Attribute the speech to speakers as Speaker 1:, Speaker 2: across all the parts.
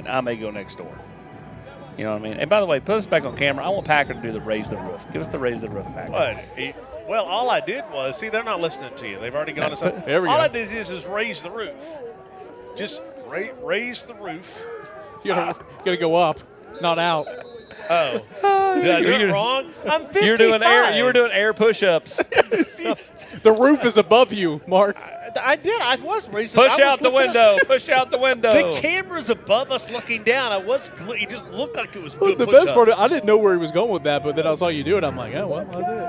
Speaker 1: then I may go next door. You know what I mean? And by the way, put us back on camera. I want Packer to do the raise the roof. Give us the raise the roof back.
Speaker 2: Well, all I did was, see, they're not listening to you. They've already gone to something.
Speaker 3: There we go.
Speaker 2: All I did is raise the roof. Just raise the roof.
Speaker 3: You gotta go up, not out.
Speaker 2: Oh. Did I do it wrong? I'm 55.
Speaker 1: You were doing air push-ups.
Speaker 3: The roof is above you, Mark.
Speaker 2: I did. I was raising.
Speaker 1: Push out the window. Push out the window.
Speaker 2: The camera's above us looking down. It just looked like it was
Speaker 3: Well, the best part, I didn't know where he was going with that, but then I saw you do it. I'm like, oh, well, that's it.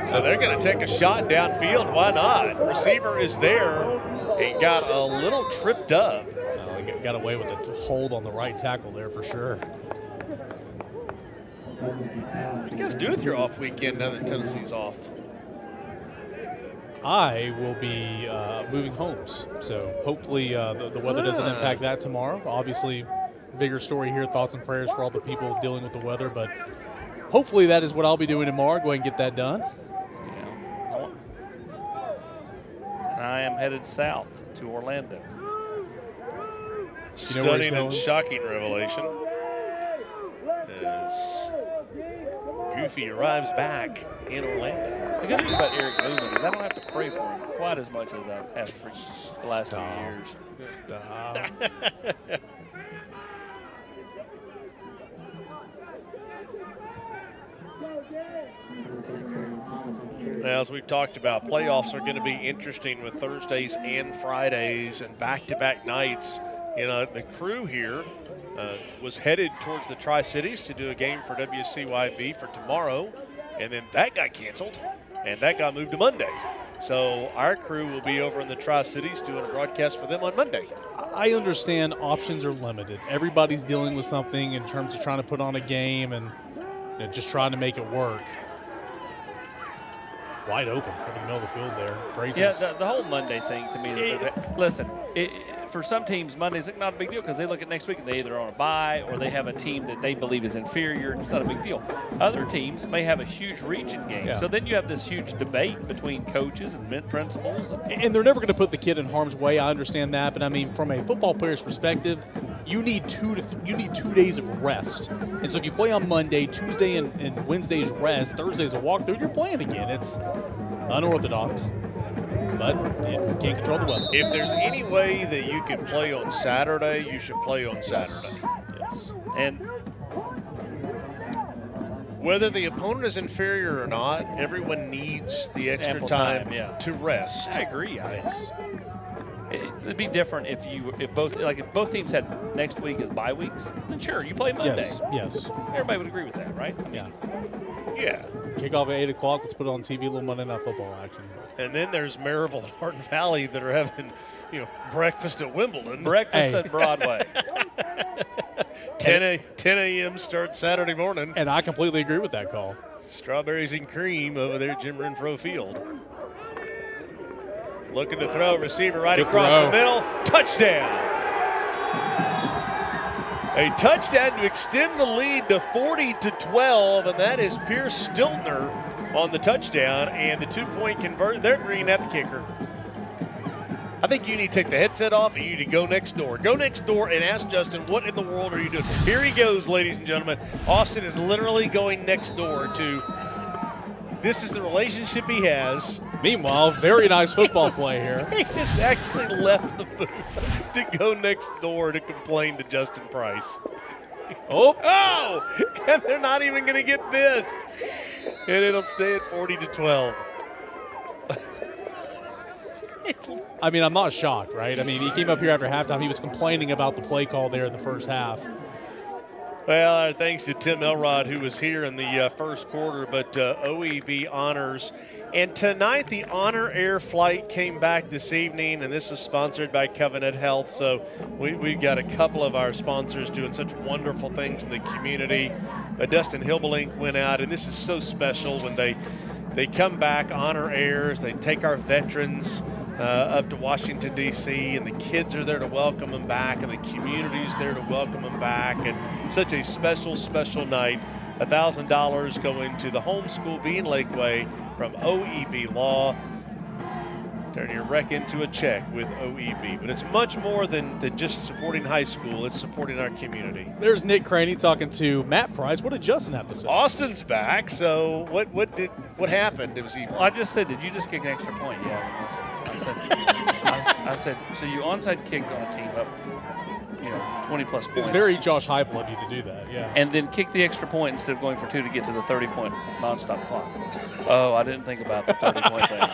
Speaker 2: So they're going to take a shot downfield. Why not? Receiver is there. He got a little tripped up.
Speaker 3: He got away with a hold on the right tackle there for sure.
Speaker 2: What do you guys do with your off weekend now that Tennessee's off?
Speaker 3: I will be moving homes, so hopefully the weather doesn't impact that tomorrow. Obviously, bigger story here, thoughts and prayers for all the people dealing with the weather, but hopefully that is what I'll be doing tomorrow. Go ahead and get that done.
Speaker 1: Yeah. I am headed south to Orlando.
Speaker 2: Stunning and shocking revelation as Goofy arrives back in Orlando.
Speaker 1: The good news about Eric moving is I don't have to pray for him quite as much as I've had for the last few years.
Speaker 3: Stop.
Speaker 2: Now, as we've talked about, playoffs are going to be interesting with Thursdays and Fridays and back-to-back nights. You know, the crew here was headed towards the Tri-Cities to do a game for WCYB for tomorrow, and then that got canceled, and that got moved to Monday. So our crew will be over in the Tri-Cities doing a broadcast for them on Monday.
Speaker 3: I understand options are limited. Everybody's dealing with something in terms of trying to put on a game and just trying to make it work. Wide open in the middle of the field there. Crazy.
Speaker 1: Yeah, the whole Monday thing to me is listen, for some teams, Monday's not a big deal because they look at next week and they either are on a bye or they have a team that they believe is inferior, and it's not a big deal. Other teams may have a huge region game. Yeah. So then you have this huge debate between coaches and principals.
Speaker 3: And they're never going to put the kid in harm's way. I understand that. But, I mean, from a football player's perspective, you need 2 days of rest. And so if you play on Monday, Tuesday and Wednesday's rest, Thursday's a walkthrough, you're playing again. It's unorthodox. But you can't control the weather.
Speaker 2: If there's any way that you can play on Saturday, you should play on Saturday.
Speaker 3: Yes.
Speaker 2: And whether the opponent is inferior or not, everyone needs the extra time to rest.
Speaker 1: I agree. Yes. It'd be different if both teams had next week as bye weeks. Then sure, you play Monday.
Speaker 3: Yes.
Speaker 1: Everybody would agree with that, right? I mean,
Speaker 2: yeah.
Speaker 3: Kick off at 8 o'clock. Let's put it on TV. A little Monday Night Football action.
Speaker 2: And then there's Maryville and Hardin Valley that are having, breakfast at Wimbledon.
Speaker 1: Breakfast at Broadway.
Speaker 2: 10 a.m. start Saturday morning.
Speaker 3: And I completely agree with that call.
Speaker 2: Strawberries and cream over there at Jim Renfro Field. Looking to throw, receiver right across the middle. Touchdown. A touchdown to extend the lead to 40-12, and that is Pierce Stiltner on the touchdown, and the 2-point conversion. They're agreeing at the kicker. I think you need to take the headset off and you need to go next door. Go next door and ask Justin, what in the world are you doing? Here he goes, ladies and gentlemen. Austin is literally going next door to – this is the relationship he has.
Speaker 3: Meanwhile, very nice football play here.
Speaker 2: He has actually left the booth to go next door to complain to Justin Price. Oh! And they're not even going to get this. And it'll stay at 40-12.
Speaker 3: I mean, I'm not shocked, right? I mean, he came up here after halftime. He was complaining about the play call there in the first half.
Speaker 2: Well, thanks to Tim Elrod, who was here in the first quarter, but OEB honors. And tonight, the Honor Air flight came back this evening, and this is sponsored by Covenant Health. So we've got a couple of our sponsors doing such wonderful things in the community. Dustin Hilbelink went out, and this is so special when they come back, Honor Airs. They take our veterans up to Washington, D.C., and the kids are there to welcome them back, and the community's there to welcome them back. And such a special, special night. $1,000 going to the homeschool Bean Lakeway from OEB Law. turn your wreck into a check with OEB. But it's much more than just supporting high school. It's supporting our community.
Speaker 3: There's Nick Craney talking to Matt Price. What did Justin have to say?
Speaker 2: Austin's back. So what happened? Was he?
Speaker 1: Well, I just said, did you just kick an extra point? Yeah. I said, so you onside kicked on a team up, 20-plus points.
Speaker 3: It's very Josh Heupel of you to do that, yeah.
Speaker 1: And then kick the extra point instead of going for 2 to get to the 30-point nonstop clock. Oh, I didn't think about the 30-point thing.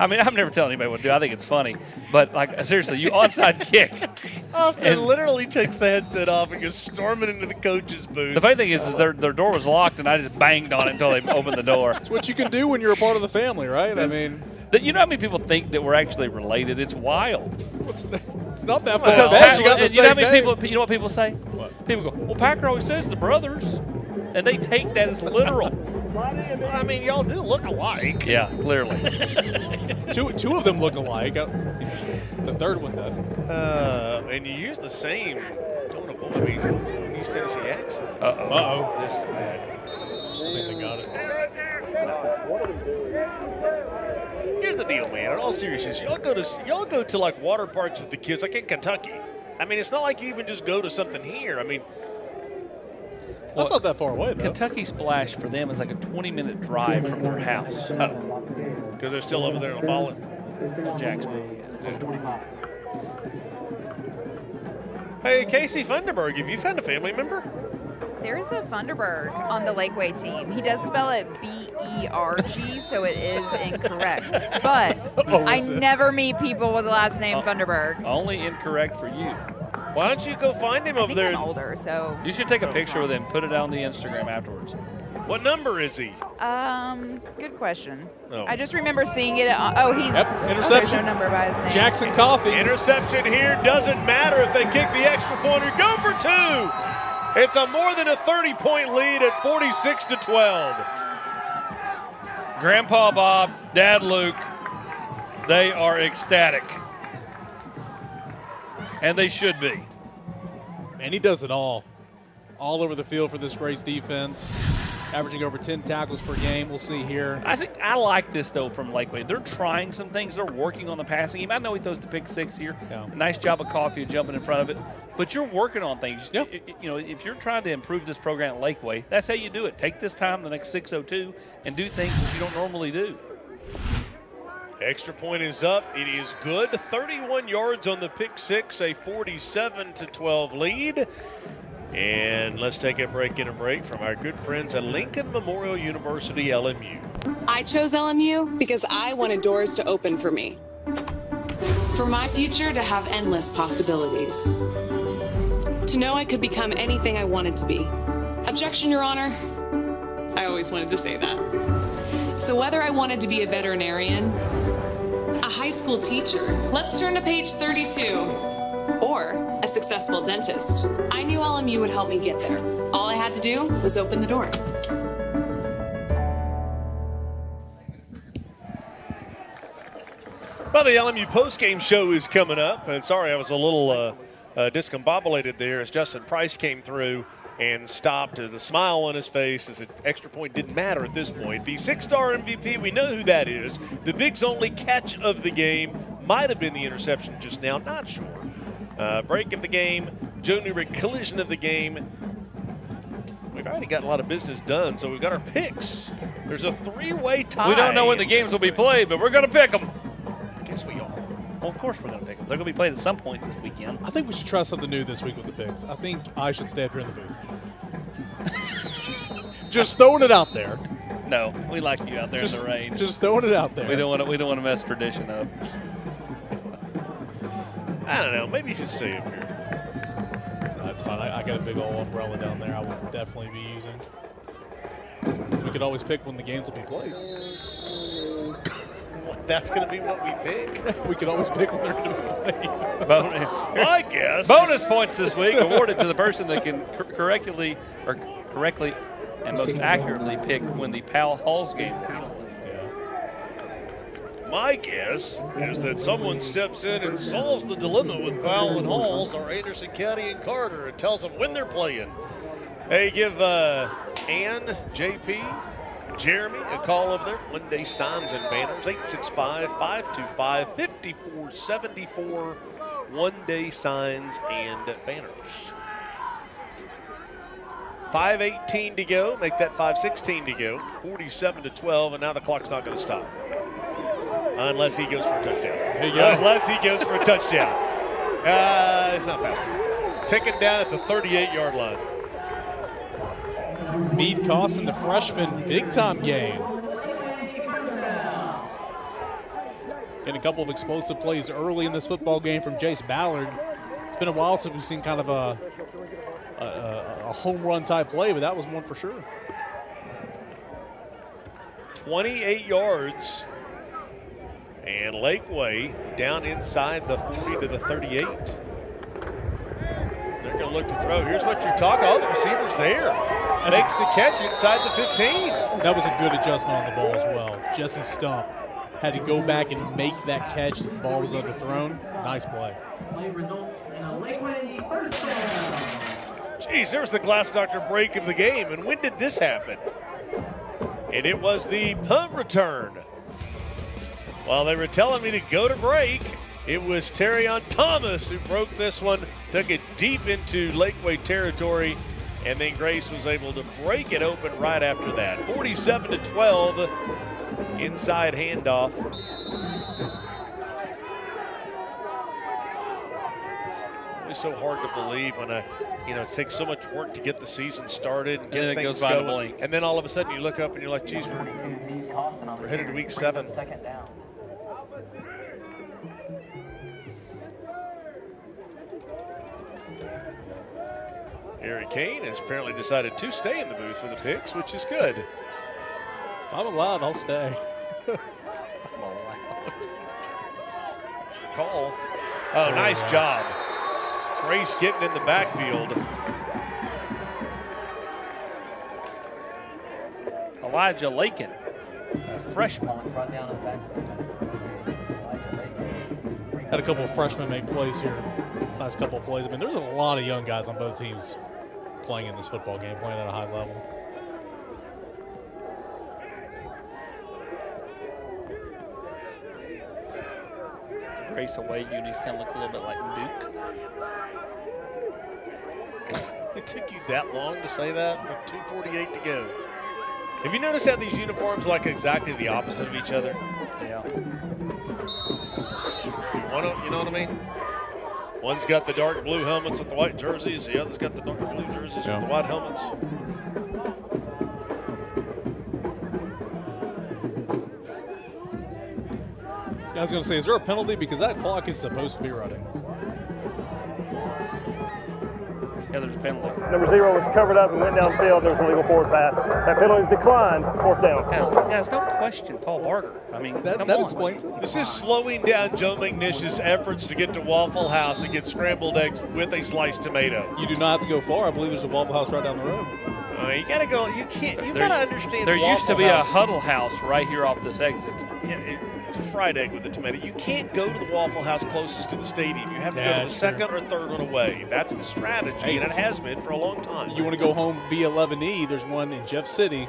Speaker 1: I mean, I'm never telling anybody what to do. I think it's funny. But, seriously, you onside kick.
Speaker 2: Austin literally takes the headset off and goes storming into the coach's booth.
Speaker 1: The funny thing is their door was locked, and I just banged on it until they opened the door.
Speaker 3: It's what you can do when you're a part of the family, right? I mean,
Speaker 1: you know how many people think that we're actually related? It's wild.
Speaker 3: It's not that far.
Speaker 1: Because
Speaker 3: You got
Speaker 1: you know what people say? What? People go, well, Packer always says the brothers, and they take that as literal.
Speaker 2: I mean, y'all do look alike.
Speaker 1: Yeah, clearly.
Speaker 3: Two of them look alike. The third one doesn't.
Speaker 2: And you use the same tone of voice. I mean, you use Tennessee accent.
Speaker 3: Uh-oh.
Speaker 2: This is bad.
Speaker 3: I think they got it.
Speaker 2: Here's the deal, man. In all seriousness, y'all go to like water parks with the kids, like in Kentucky. I mean, it's not like you even just go to something here. I mean,
Speaker 3: that's not that far away, though.
Speaker 1: Kentucky Splash for them is like a 20-minute drive from their house.
Speaker 2: Because they're still over there in Fallen.
Speaker 1: Jacksonville.
Speaker 2: Hey, Casey Funderburg, have you found a family member?
Speaker 4: There's a Funderburg on the Lakeway team. He does spell it B-E-R-G, so it is incorrect. But I never meet people with the last name Funderburg.
Speaker 1: Only incorrect for you.
Speaker 2: Why don't you go find him over there?
Speaker 4: I'm older, so.
Speaker 1: You should take a picture with him, put it on the Instagram afterwards.
Speaker 2: What number is he?
Speaker 4: Good question.
Speaker 2: Oh.
Speaker 4: I just remember seeing it. He's
Speaker 3: interception.
Speaker 4: there's no number by his name.
Speaker 3: Jackson Coffee.
Speaker 2: Interception here. Doesn't matter if they kick the extra point or go for 2. It's a more than a 30-point lead at 46-12.
Speaker 1: Grandpa Bob, Dad Luke, they are ecstatic. And they should be.
Speaker 3: And he does it all over the field for this Grace defense, averaging over 10 tackles per game. We'll see here.
Speaker 1: I like this, though, from Lakeway. They're trying some things. They're working on the passing game. I know he throws the pick 6 here.
Speaker 3: Yeah.
Speaker 1: Nice job of Coffee jumping in front of it. But you're working on things.
Speaker 3: Yeah.
Speaker 1: If you're trying to improve this program at Lakeway, that's how you do it. Take this time, the next 6:02, and do things that you don't normally do.
Speaker 2: Extra point is up. It is good. 31 yards on the pick 6, a 47-12 lead. And let's take a break from our good friends at Lincoln Memorial University, LMU.
Speaker 5: I chose LMU because I wanted doors to open for me. For my future to have endless possibilities. To know I could become anything I wanted to be. Objection, Your Honor. I always wanted to say that. So whether I wanted to be a veterinarian, a high school teacher, let's turn to page 32, or a successful dentist, I knew LMU would help me get there. All I had to do was open the door.
Speaker 2: Well, the LMU postgame show is coming up. And sorry, I was a little discombobulated there as Justin Price came through and stopped with a smile on his face as an extra point didn't matter at this point. The 6-star MVP, we know who that is. The Big's only catch of the game might have been the interception just now, not sure. Break of the game, Joe Newrick collision of the game. We've already got a lot of business done, so we've got our picks. There's a 3-way tie.
Speaker 1: We don't know when the games will be played, but we're going to pick them.
Speaker 2: I guess we are.
Speaker 1: Well, of course we're going to pick them. They're going to be played at some point this weekend.
Speaker 3: I think we should try something new this week with the picks. I think I should stay up here in the booth. Just throwing it out there.
Speaker 1: No, we like you out there in the rain.
Speaker 3: Just throwing it out there.
Speaker 1: We don't want to mess tradition up.
Speaker 2: I don't know. Maybe you should stay up here.
Speaker 3: No, that's fine. I got a big old umbrella down there I will definitely be using. We could always pick when the games will be played.
Speaker 2: That's going to be what we pick.
Speaker 3: We could always pick when they're going to be played.
Speaker 2: My guess.
Speaker 1: Bonus points this week awarded to the person that can correctly and most accurately pick when the Powell Halls game will be played.
Speaker 2: My guess is that someone steps in and solves the dilemma with Powell and Halls or Anderson County and Carter and tells them when they're playing. Hey, give Ann, JP, Jeremy, a call over there. Monday Signs and Banners, 865-525-5474. One Day Signs and Banners. 5:18 to go. Make that 5:16 to go. 47-12, and now the clock's not going to stop. Unless he goes for a touchdown.
Speaker 3: There you go.
Speaker 2: Unless he goes for a touchdown. It's not fast enough. Ticking down at the 38-yard line.
Speaker 3: Meade costing the freshman big-time game. Getting a couple of explosive plays early in this football game from Jace Ballard. It's been a while since we've seen kind of a home run type play, but that was one for sure.
Speaker 2: 28 yards. And Lakeway down inside the 40 to the 38. They're going to look to throw. Here's what you're talking. Oh, the receiver's there. Makes the catch inside the 15.
Speaker 3: That was a good adjustment on the ball as well. Jesse Stump had to go back and make that catch as the ball was underthrown. Nice play.
Speaker 6: Play results in a Lakeway first down.
Speaker 2: Geez, there was the Glass Doctor break of the game. And when did this happen? And it was the punt return. While they were telling me to go to break, it was Terrion Thomas who broke this one, took it deep into Lakeway territory, and then Grace was able to break it open right after that. 47-12, inside handoff. It's so hard to believe when it takes so much work to get the season started and get
Speaker 1: then it
Speaker 2: things
Speaker 1: goes by in a
Speaker 2: going.
Speaker 1: blink.
Speaker 2: And then all of a sudden you look up and you're like, geez, we're headed to week 7.
Speaker 6: Second down.
Speaker 2: Harry Kane has apparently decided to stay in the booth for the picks, which is good.
Speaker 3: If I'm allowed, I'll stay.
Speaker 2: Call. Oh, nice job. Grace getting in the backfield.
Speaker 1: Elijah Lakin, a freshman.
Speaker 6: Brought down in the back.
Speaker 3: Had a couple of freshmen make plays here. Last couple of plays. I mean, there's a lot of young guys on both teams playing in this football game, playing at a high level.
Speaker 1: Grace away unis kind of look a little bit like Duke.
Speaker 2: It took you that long to say that with 2:48 to go. Have you noticed how these uniforms look exactly the opposite of each other?
Speaker 1: Yeah.
Speaker 2: You know what I mean? One's got the dark blue helmets with the white jerseys. The other's got the dark blue jerseys with the white helmets.
Speaker 3: I was going to say, is there a penalty? Because that clock is supposed to be running.
Speaker 1: Yeah, there's a penalty.
Speaker 7: Number 0 was covered up and went downfield. There was a legal forward pass. That penalty is declined. 4th down.
Speaker 1: Guys, don't question Paul Barger. I mean, come
Speaker 3: That
Speaker 1: on.
Speaker 3: explains it.
Speaker 2: This is slowing down Joe McNish's efforts to get to Waffle House and get scrambled eggs with a sliced tomato.
Speaker 3: You do not have to go far. I believe there's a Waffle House right down the road.
Speaker 2: You got to go. You can't. You got to understand.
Speaker 1: There used to
Speaker 2: Waffle
Speaker 1: be a
Speaker 2: House.
Speaker 1: Huddle House right here off this exit.
Speaker 2: Yeah, it's a fried egg with a tomato. You can't go to the Waffle House closest to the stadium. You have to go to the
Speaker 3: That's
Speaker 2: second or third one away. That's the strategy, and it has been for a long time.
Speaker 3: You want to go home via 11E, there's one in Jeff City.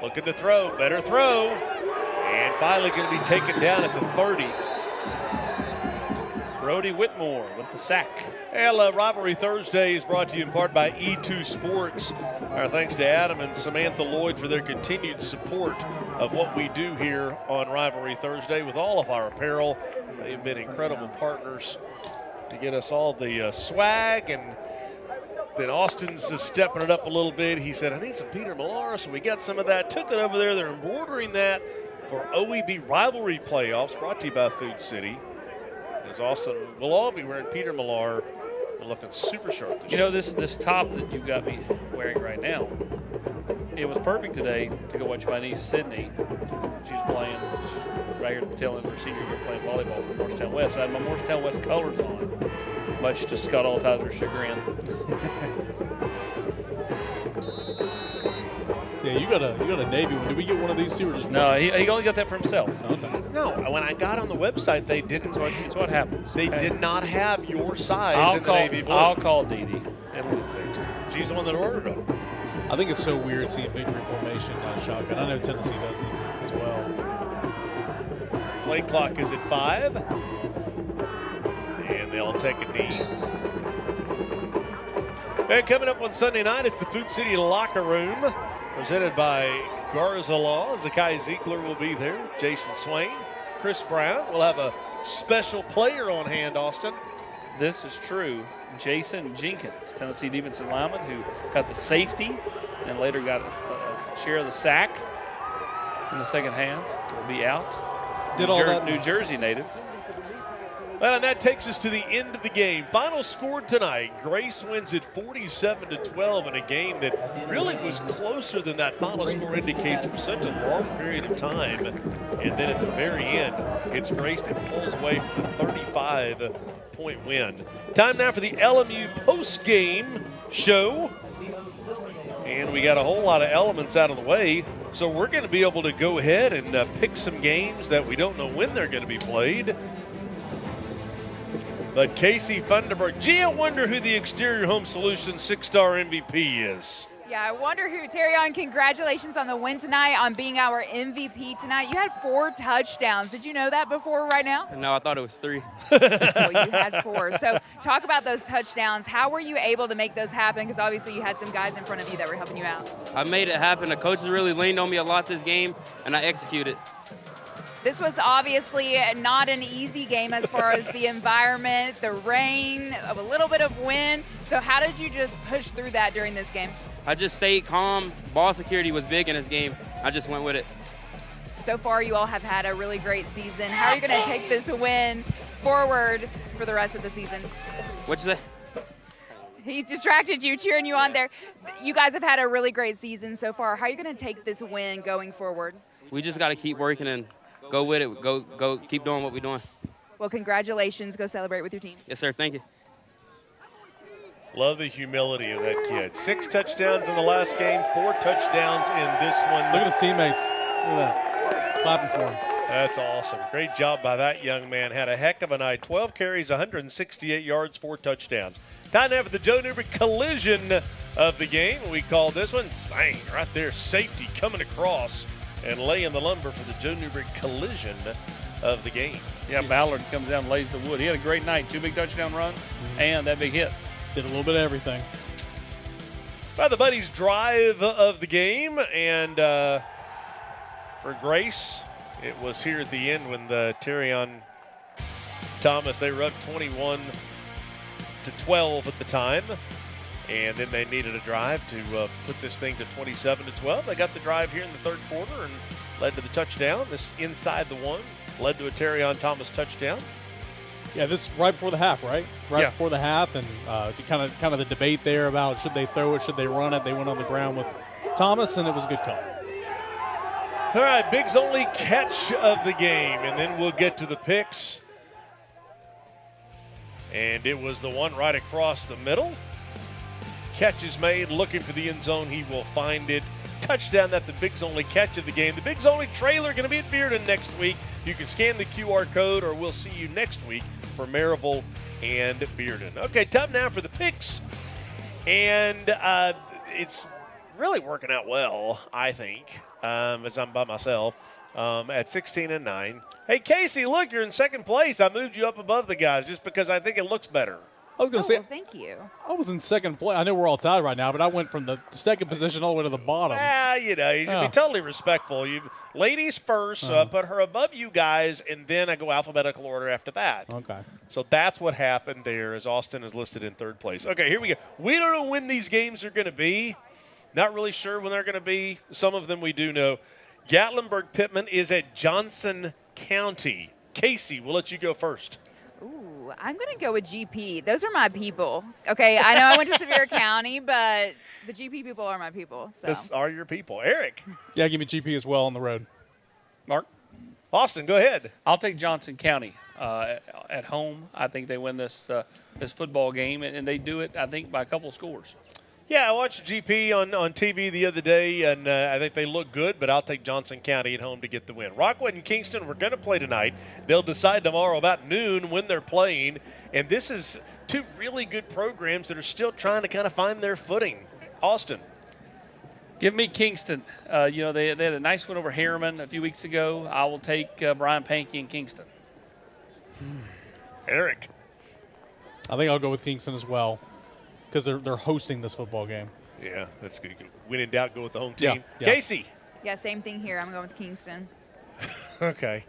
Speaker 2: Looking to throw. Better throw. And finally going to be taken down at the 30.
Speaker 1: Brody Whitmore with the sack.
Speaker 2: Well, Rivalry Thursday is brought to you in part by E2 Sports. Our thanks to Adam and Samantha Lloyd for their continued support of what we do here on Rivalry Thursday with all of our apparel. They've been incredible partners to get us all the swag, and then Austin's stepping it up a little bit. He said, I need some Peter Millar, so we got some of that. Took it over there. They're embroidering that for OEB Rivalry Playoffs, brought to you by Food City. As Austin will all be wearing Peter Millar and looking super sharp.
Speaker 1: You know, this top that you've got me wearing right now, it was perfect today to go watch my niece Sydney. She's playing right here at the tail end of her senior year playing volleyball for Morristown West. I had my Morristown West colors on, much to Scott Altizer's chagrin.
Speaker 3: Yeah, you got a Navy one. Did we get one of these two or just
Speaker 1: No, he only got that for himself.
Speaker 3: Okay.
Speaker 2: No, when I got on the website, they didn't.
Speaker 1: It's what happens.
Speaker 2: They
Speaker 1: okay?
Speaker 2: did not have your size in the navy blue.
Speaker 1: I'll call Dee Dee. It'll get fixed.
Speaker 2: She's the one that ordered them.
Speaker 3: I think it's so weird seeing victory formation shotgun. I know Tennessee does it as well.
Speaker 2: Play clock is at 5. And they'll take a knee. And coming up on Sunday night, it's the Food City Locker Room, presented by Garza Law. Zakai Ziegler will be there. Jason Swain. Chris Brown will have a special player on hand, Austin.
Speaker 1: This is true. Jason Jenkins, Tennessee defensive lineman, who got the safety and later got a share of the sack in the second half, will be out. New Jersey native.
Speaker 2: Well, and that takes us to the end of the game. Final score tonight, Grace wins it 47-12 in a game that really was closer than that final score indicates for such a long period of time. And then at the very end, it's Grace that pulls away from the 35-point win. Time now for the LMU post-game show. And we got a whole lot of elements out of the way. So we're going to be able to go ahead and pick some games that we don't know when they're going to be played. But Casey Funderburg, gee, I wonder who the Exterior Home Solutions 6-star MVP is.
Speaker 4: Yeah, I wonder who. Terrion, congratulations on the win tonight, on being our MVP tonight. You had 4 touchdowns. Did you know that before right now?
Speaker 8: No, I thought it was 3.
Speaker 4: Well, you had 4. So talk about those touchdowns. How were you able to make those happen? Because obviously you had some guys in front of you that were helping you out.
Speaker 8: I made it happen. The coaches really leaned on me a lot this game, and I executed.
Speaker 4: This was obviously not an easy game as far as the environment, the rain, a little bit of wind. So how did you just push through that during this game?
Speaker 8: I just stayed calm. Ball security was big in this game. I just went with it.
Speaker 4: So far, you all have had a really great season. How are you going to take this win forward for the rest of the season?
Speaker 8: What'd you say?
Speaker 4: He distracted you, cheering you on there. You guys have had a really great season so far. How are you going to take this win going forward?
Speaker 8: We just got to keep working and go with it. Go, keep doing what we're doing.
Speaker 4: Well, congratulations. Go celebrate with your team.
Speaker 8: Yes, sir. Thank you.
Speaker 2: Love the humility of that kid. 6 touchdowns in the last game, 4 touchdowns in this one.
Speaker 3: Look at his teammates. Look at that. Clapping for him.
Speaker 2: That's awesome. Great job by that young man. Had a heck of a night. 12 carries, 168 yards, 4 touchdowns. Time now for the Joe Newberg collision of the game. We call this one, bang, right there, safety coming across and laying the lumber for the Joe Newberg collision of the game.
Speaker 1: Yeah, Ballard comes down and lays the wood. He had a great night. 2 big touchdown runs and that big hit.
Speaker 3: Did a little bit of everything.
Speaker 2: Well, the Buddies drive of the game, and for Grace, it was here at the end when the Terrion Thomas, they were up 21-12 at the time, and then they needed a drive to put this thing to 27-12. They got the drive here in the third quarter and led to the touchdown. This inside the one led to a Terrion Thomas touchdown.
Speaker 3: Yeah, this right before the half, right? Right before the half, and kind of the debate there about should they throw it, should they run it. They went on the ground with Thomas, and it was a good call.
Speaker 2: All right, Big's only catch of the game, and then we'll get to the picks. And it was the one right across the middle. Catch is made, looking for the end zone. He will find it. Touchdown, that the Big's only catch of the game. The Big's only trailer going to be at Bearden next week. You can scan the QR code, or we'll see you next week for Maryville and Bearden. Okay, time now for the picks. And it's really working out well, I think, as I'm by myself at 16-9. Hey, Casey, look, you're in second place. I moved you up above the guys just because I think it looks better.
Speaker 3: I was going to say,
Speaker 4: well, thank you.
Speaker 3: I was in second place. I know we're all tied right now, but I went from the second position all the way to the bottom.
Speaker 2: You know, you should be totally respectful. You ladies first, so I put her above you guys, and then I go alphabetical order after that.
Speaker 3: Okay.
Speaker 2: So that's what happened there, as Austin is listed in third place. Okay, here we go. We don't know when these games are going to be. Not really sure when they're going to be. Some of them we do know. Gatlinburg-Pittman is at Johnson County. Casey, we'll let you go first.
Speaker 4: Ooh, I'm going to go with GP. Those are my people. Okay, I know I went to Sevier County, but the GP people are my people. So.
Speaker 2: These are your people. Eric.
Speaker 3: Yeah, give me GP as well on the road.
Speaker 1: Mark?
Speaker 2: Austin, go ahead.
Speaker 1: I'll take Johnson County at home. I think they win this football game, and they do it, I think, by a couple of scores.
Speaker 2: Yeah, I watched GP on TV the other day, and I think they look good, but I'll take Johnson County at home to get the win. Rockwood and Kingston, we're going to play tonight. They'll decide tomorrow about noon when they're playing, and this is 2 really good programs that are still trying to kind of find their footing. Austin.
Speaker 1: Give me Kingston. They had a nice win over Harriman a few weeks ago. I will take Brian Pankey and Kingston.
Speaker 2: Eric.
Speaker 3: I think I'll go with Kingston as well because they're hosting this football game.
Speaker 2: Yeah, that's good. When in doubt, go with the home team.
Speaker 3: Yeah.
Speaker 2: Casey.
Speaker 4: Yeah, same thing here. I'm going with Kingston.
Speaker 2: Okay.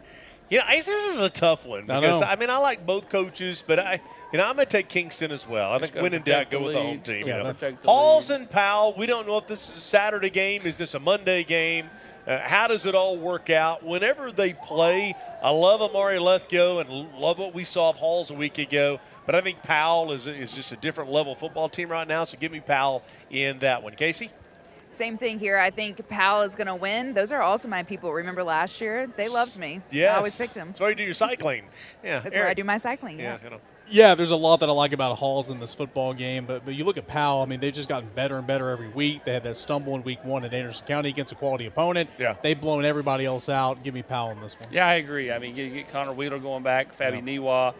Speaker 2: This is a tough one because I like both coaches, but I'm going to take Kingston as well. I think when in doubt, go with the home team. Halls and Powell, we don't know if this is a Saturday game. Is this a Monday game? How does it all work out? Whenever they play, I love Amari Lethgo and love what we saw of Halls a week ago, but I think Powell is just a different level football team right now, so give me Powell in that one. Casey?
Speaker 4: Same thing here. I think Powell is going to win. Those are also my people. Remember last year? They loved me.
Speaker 2: Yes.
Speaker 4: I always picked them.
Speaker 2: That's why you do your cycling. Yeah.
Speaker 4: That's where I do my cycling.
Speaker 2: Yeah.
Speaker 3: Yeah, there's a lot that I like about Halls in this football game, but you look at Powell, they've just gotten better and better every week. They had that stumble in week 1 at Anderson County against a quality opponent.
Speaker 2: Yeah.
Speaker 3: They've blown everybody else out. Give me Powell in this one.
Speaker 1: Yeah, I agree. You get Connor Wheeler going back, Fabi Niwa.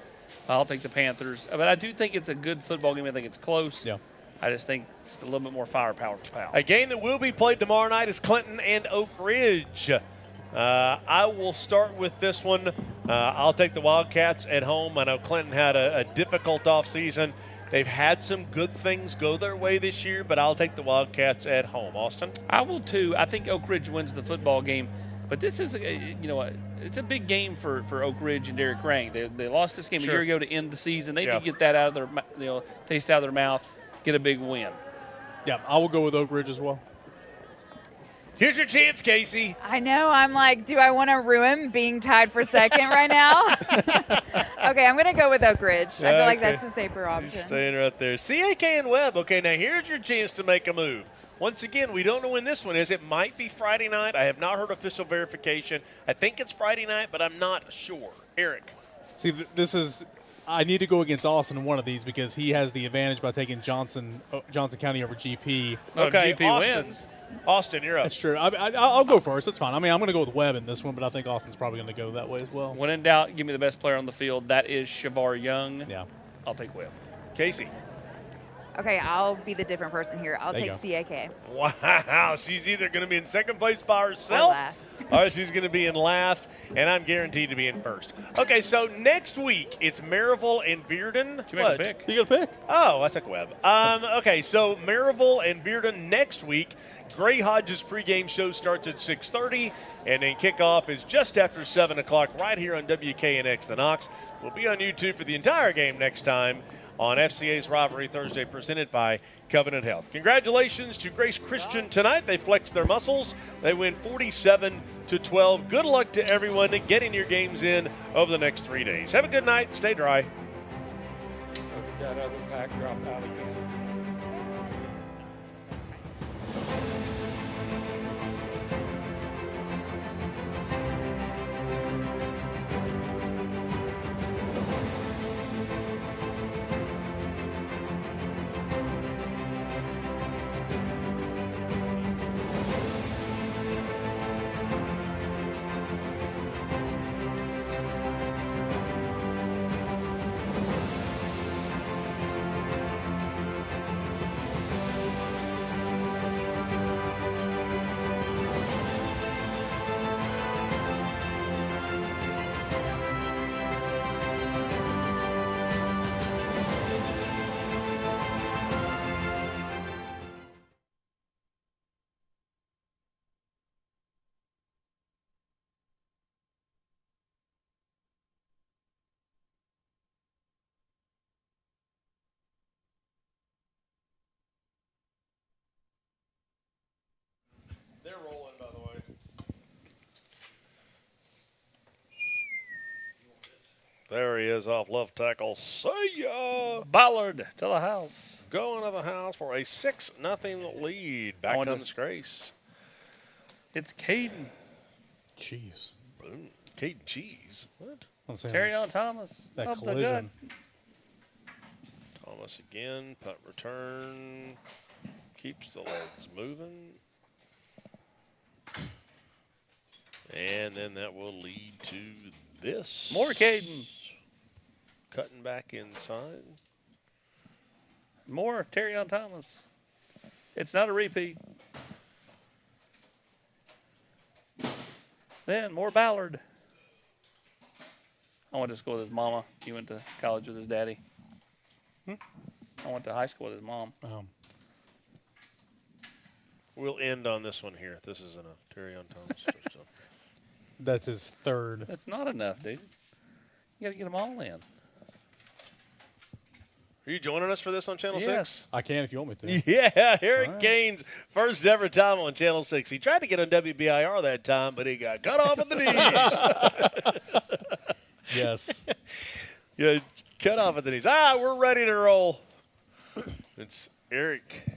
Speaker 1: I'll take the Panthers. But I do think it's a good football game. I think it's close.
Speaker 3: Yeah.
Speaker 1: I just think just a little bit more firepower for Powell.
Speaker 2: A game that will be played tomorrow night is Clinton and Oak Ridge. I will start with this one. I'll take the Wildcats at home. I know Clinton had a difficult offseason. They've had some good things go their way this year, but I'll take the Wildcats at home. Austin?
Speaker 1: I will too. I think Oak Ridge wins the football game. But this is, it's a big game for Oak Ridge and Derek Rang. They lost this game a year ago to end the season. They need to get that out of their, taste out of their mouth, get a big win.
Speaker 3: Yeah, I will go with Oak Ridge as well.
Speaker 2: Here's your chance, Casey.
Speaker 4: I know. I'm like, do I want to ruin being tied for second right now? Okay, I'm going to go with Oak Ridge. I feel like that's a safer option.
Speaker 2: You're staying right there. CAK and Webb. Okay, now here's your chance to make a move. Once again, we don't know when this one is. It might be Friday night. I have not heard official verification. I think it's Friday night, but I'm not sure. Eric.
Speaker 3: See, this is – I need to go against Austin in one of these because he has the advantage by taking Johnson County over GP.
Speaker 2: Okay,
Speaker 1: GP wins.
Speaker 2: Austin, you're up.
Speaker 3: That's true. I'll go first. That's fine. I'm going to go with Webb in this one, but I think Austin's probably going to go that way as well.
Speaker 1: When in doubt, give me the best player on the field. That is Shavar Young.
Speaker 3: Yeah.
Speaker 1: I'll take Webb.
Speaker 2: Casey.
Speaker 4: Okay, I'll be the different person here. I'll
Speaker 3: There you
Speaker 4: take CAK.
Speaker 2: Wow, she's either going to be in second place by herself,
Speaker 4: Or last.
Speaker 2: or she's going to be in last, and I'm guaranteed to be in first. Okay, so next week it's Maryville and Bearden.
Speaker 1: Did you make a pick?
Speaker 3: You got a pick?
Speaker 2: Oh, I took Webb. Okay, so Maryville and Bearden next week. Gray Hodges pregame show starts at 6:30, and then kickoff is just after 7 o'clock right here on WKNX The Knox. We'll be on YouTube for the entire game next time on FCA's Rivalry Thursday, presented by Covenant Health. Congratulations to Grace Christian tonight. They flexed their muscles. They win 47-12. Good luck to everyone getting your games in over the next 3 days. Have a good night. Stay dry.
Speaker 1: That other pack dropped out again.
Speaker 2: They're rolling, by the way. There he is off left tackle. See ya!
Speaker 1: Ballard to the house.
Speaker 2: Going to the house for a 6-0 lead. Back comes Grace.
Speaker 1: It's Caden.
Speaker 3: Jeez.
Speaker 2: Boom. Caden Cheese. What?
Speaker 1: Terrion Thomas.
Speaker 3: That
Speaker 1: of
Speaker 3: collision.
Speaker 1: The gut.
Speaker 2: Thomas again. Punt return. Keeps the legs moving. And then that will lead to this.
Speaker 1: More Caden.
Speaker 2: Cutting back inside.
Speaker 1: More Terrion Thomas. It's not a repeat. Then more Ballard. I went to school with his mama. He went to college with his daddy. I went to high school with his mom.
Speaker 2: We'll end on this one here. This isn't a Terry on Thomas. So.
Speaker 3: That's his third.
Speaker 1: That's not enough, dude. You got to get them all in.
Speaker 2: Are you joining us for this on Channel 6?
Speaker 3: I can if you want me to.
Speaker 2: Yeah, Eric Gaines, first ever time on Channel 6. He tried to get on WBIR that time, but he got cut off at the knees.
Speaker 3: Yes.
Speaker 2: Yeah, cut off at the knees. We're ready to roll. It's Eric.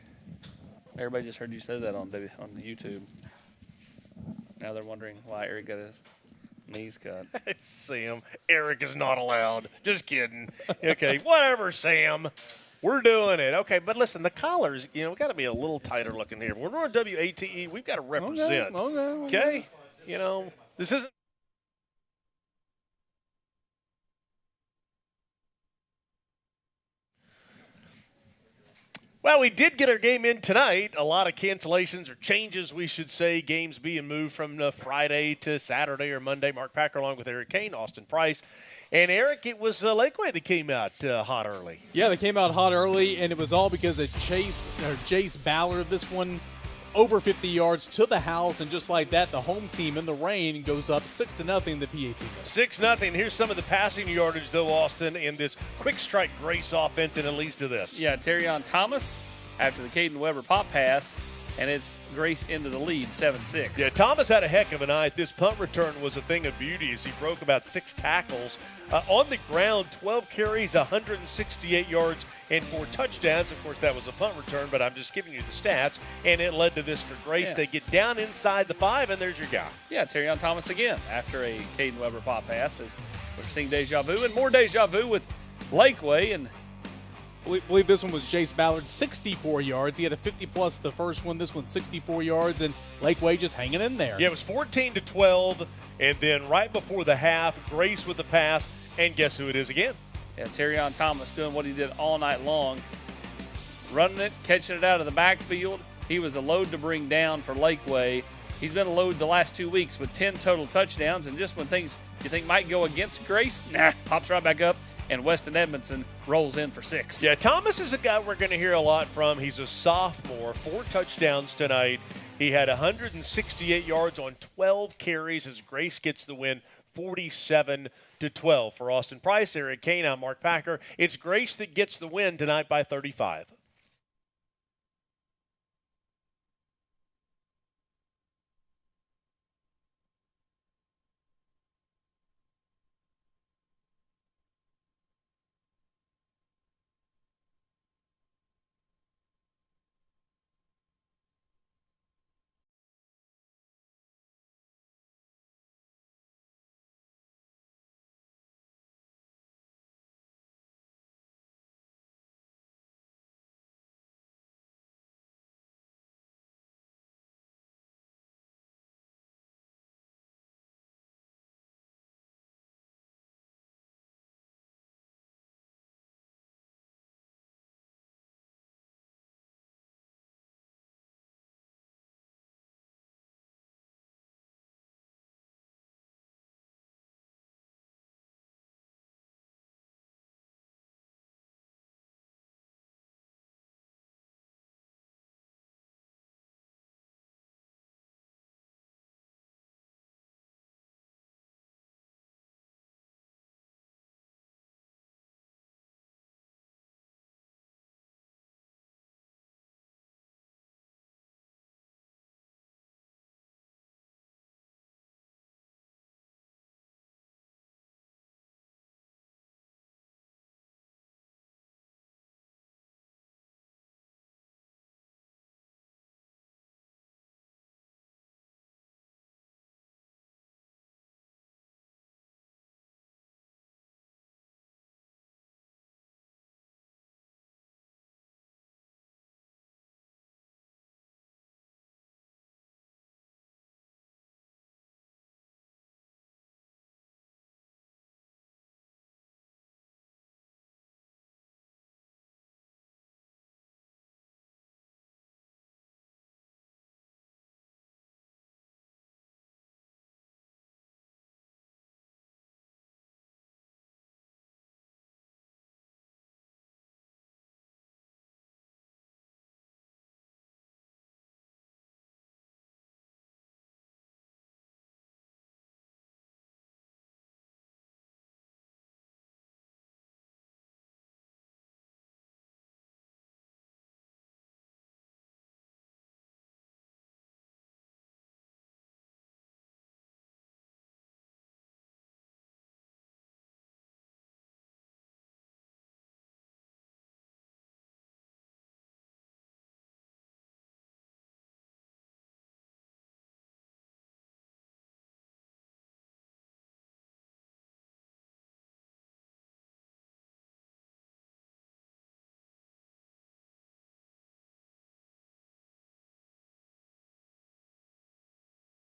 Speaker 1: Everybody just heard you say that on the YouTube. Now they're wondering why Eric got his knees cut.
Speaker 2: Sam, Eric is not allowed. Just kidding. Okay, whatever, Sam. We're doing it. Okay, but listen, the collars, we got to be a little tighter looking here. When we're on WATE, we've got to represent. Okay? This isn't. Well, we did get our game in tonight. A lot of cancellations or changes, we should say. Games being moved from Friday to Saturday or Monday. Mark Packer along with Eric Kane, Austin Price. And, Eric, it was Lakeway that came out hot early.
Speaker 3: Yeah, they came out hot early, and it was all because of Jace Ballard. This one over 50 yards to the house, and just like that, the home team in the rain goes up 6-0, the PA team.
Speaker 2: 6-0. Here's some of the passing yardage, though, Austin, in this quick strike Grace offense, and it leads to this.
Speaker 1: Yeah, Terrion Thomas after the Caden Weber pop pass, and it's Grace into the lead, 7-6.
Speaker 2: Yeah, Thomas had a heck of a night. This punt return was a thing of beauty as he broke about 6 tackles. On the ground, 12 carries, 168 yards, and 4 touchdowns. Of course, that was a punt return, but I'm just giving you the stats, and it led to this for Grace.
Speaker 1: Yeah.
Speaker 2: They get down inside the 5, and there's your guy.
Speaker 1: Yeah, Terrion Thomas again after a Caden Weber pop pass. As we're seeing deja vu, and more deja vu with Lakeway. And
Speaker 3: I believe this one was Jace Ballard, 64 yards. He had a 50-plus the first one. This one, 64 yards, and Lakeway just hanging in there.
Speaker 2: Yeah, it was 14-12, and then right before the half, Grace with the pass, and guess who it is again?
Speaker 1: Yeah, Terrion Thomas doing what he did all night long, running it, catching it out of the backfield. He was a load to bring down for Lakeway. He's been a load the last 2 weeks with 10 total touchdowns, and just when things you think might go against Grace, pops right back up, and Weston Edmondson rolls in for 6.
Speaker 2: Yeah, Thomas is a guy we're going to hear a lot from. He's a sophomore, 4 touchdowns tonight. He had 168 yards on 12 carries as Grace gets the win, 47-12. For Austin Price, Eric Kane, I'm Mark Packer. It's Grace that gets the win tonight by 35.